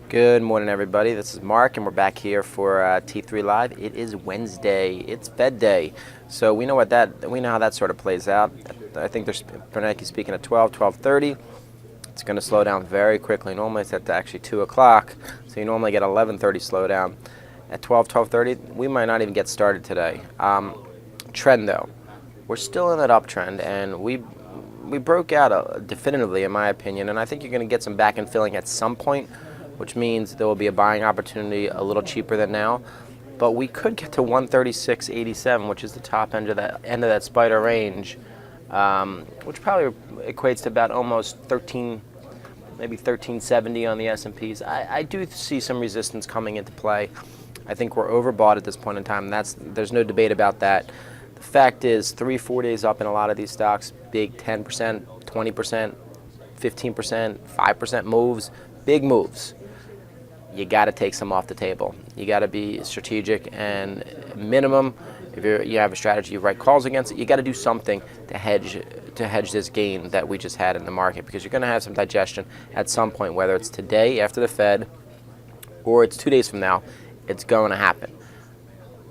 Good morning, everybody. This is Mark, and we're back here for T3 Live. It is Wednesday. It's Fed Day, so we know how that sort of plays out. I think there's Bernanke speaking at 12:30. It's going to slow down very quickly. Normally it's at actually 2 o'clock, so you normally get 11:30 slowdown. At 12:30, we might not even get started today. Trend though, we're still in that uptrend, and we broke out definitively, in my opinion, and I think you're going to get some back end filling at some point, which means there will be a buying opportunity a little cheaper than now. But we could get to 136.87, which is the top end of that spider range, which probably equates to about almost 13, maybe 1370 on the S&Ps. I do see some resistance coming into play. I think we're overbought at this point in time. There's no debate about that. The fact is, 3-4 days up in a lot of these stocks, big 10%, 20%, 15%, 5% moves, big moves. You got to take some off the table. You got to be strategic, and minimum, if you have a strategy, you write calls against it. You got to do something to hedge this gain that we just had in the market, because you're going to have some digestion at some point, whether it's today after the Fed or it's 2 days from now. It's going to happen.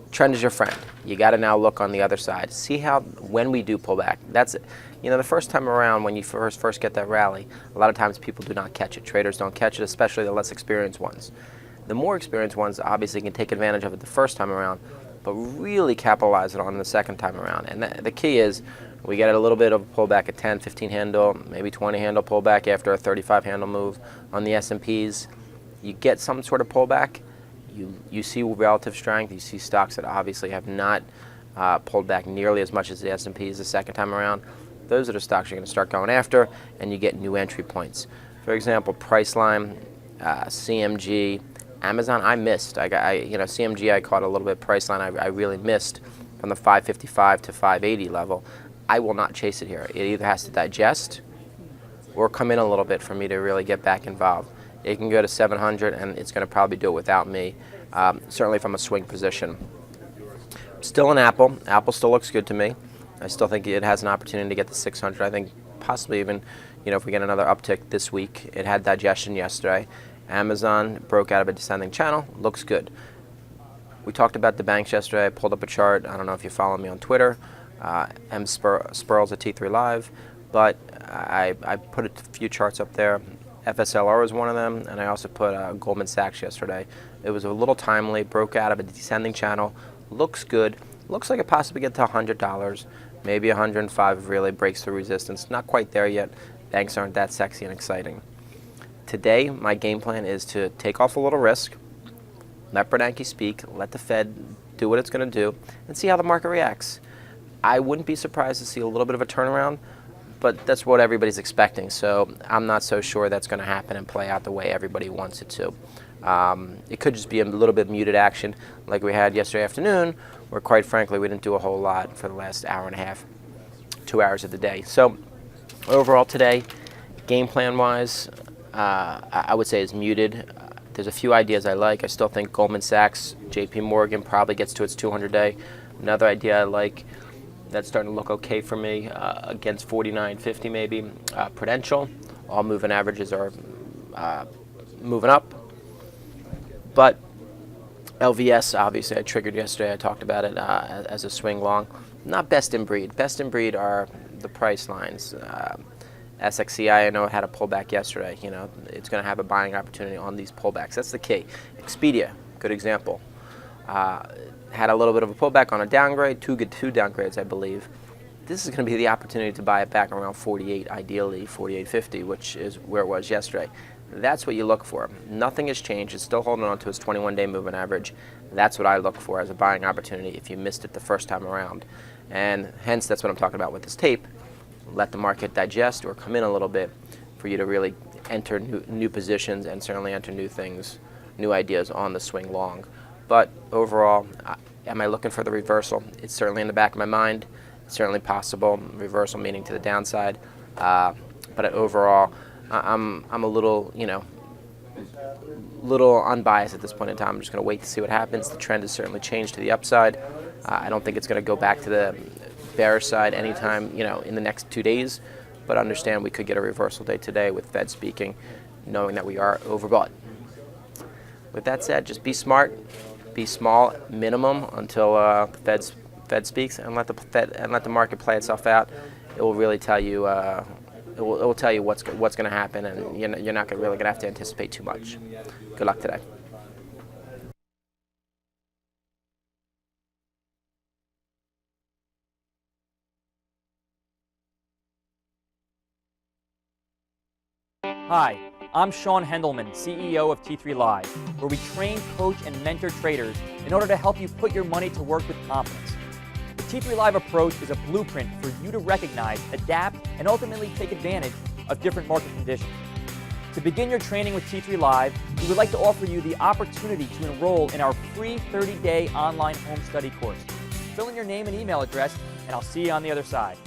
Trend is your friend. You got to now look on the other side. See when we do pull back. That's, the first time around when you first get that rally, a lot of times people do not catch it. Traders don't catch it, especially the less experienced ones. The more experienced ones obviously can take advantage of it the first time around, but really capitalize it on the second time around. And the key is we get a little bit of a pullback at 10, 15 handle, maybe 20 handle pullback after a 35 handle move on the S&Ps. You get some sort of pullback. You see relative strength. You see stocks that obviously have not pulled back nearly as much as the S&Ps the second time around. Those are the stocks you're going to start going after, and you get new entry points. For example, Priceline, CMG, Amazon. I missed. CMG I caught a little bit. Priceline I really missed from the 555 to 580 level. I will not chase it here. It either has to digest or come in a little bit for me to really get back involved. It can go to 700, and it's going to probably do it without me, certainly from a swing position. Still in Apple. Apple still looks good to me. I still think it has an opportunity to get to 600. I think possibly even, if we get another uptick this week. It had digestion yesterday. Amazon broke out of a descending channel. Looks good. We talked about the banks yesterday. I pulled up a chart. I don't know if you follow me on Twitter. Spurls at T3 Live. But I put a few charts up there. FSLR was one of them, and I also put Goldman Sachs yesterday. It was a little timely, broke out of a descending channel, looks good, looks like it possibly get to $100, maybe 105 if really breaks through resistance. Not quite there yet. Banks aren't that sexy and exciting. Today, my game plan is to take off a little risk, let Bernanke speak, let the Fed do what it's going to do, and see how the market reacts. I wouldn't be surprised to see a little bit of a turnaround, but that's what everybody's expecting, so I'm not so sure that's going to happen and play out the way everybody wants it to. It could just be a little bit muted action like we had yesterday afternoon, where quite frankly we didn't do a whole lot for the last hour and a half, 2 hours of the day. So overall today, game plan wise, I would say is muted. There's a few ideas I like. I still think Goldman Sachs, JP Morgan probably gets to its 200-day. Another idea I like that's starting to look okay for me against 49.50 maybe. Prudential, all moving averages are moving up. But LVS, obviously I triggered yesterday. I talked about it as a swing long. Not best in breed. Best in breed are the price lines. SXCI, I know it had a pullback yesterday. It's going to have a buying opportunity on these pullbacks. That's the key. Expedia, good example. Had a little bit of a pullback on a downgrade, two downgrades, I believe. This is going to be the opportunity to buy it back around 48, ideally 48.50, which is where it was yesterday. That's what you look for. Nothing has changed. It's still holding on to its 21-day moving average. That's what I look for as a buying opportunity if you missed it the first time around. And hence, that's what I'm talking about with this tape. Let the market digest or come in a little bit for you to really enter new positions and certainly enter new things, new ideas on the swing long. But overall, am I looking for the reversal? It's certainly in the back of my mind. It's certainly possible. Reversal meaning to the downside. But overall, I'm a little, little unbiased at this point in time. I'm just going to wait to see what happens. The trend has certainly changed to the upside. I don't think it's going to go back to the bearish side anytime, in the next 2 days. But understand we could get a reversal day today with Fed speaking, knowing that we are overbought. with that said, just be smart, be small minimum until the Fed speaks, and let the market play itself out. It will really tell you. It will tell you what's going to happen, and you're not really going to have to anticipate too much. Good luck today. Hi, I'm Sean Hendelman, CEO of T3 Live, where we train, coach, and mentor traders in order to help you put your money to work with confidence. The T3 Live approach is a blueprint for you to recognize, adapt, and ultimately take advantage of different market conditions. To begin your training with T3 Live, we would like to offer you the opportunity to enroll in our free 30-day online home study course. Fill in your name and email address, and I'll see you on the other side.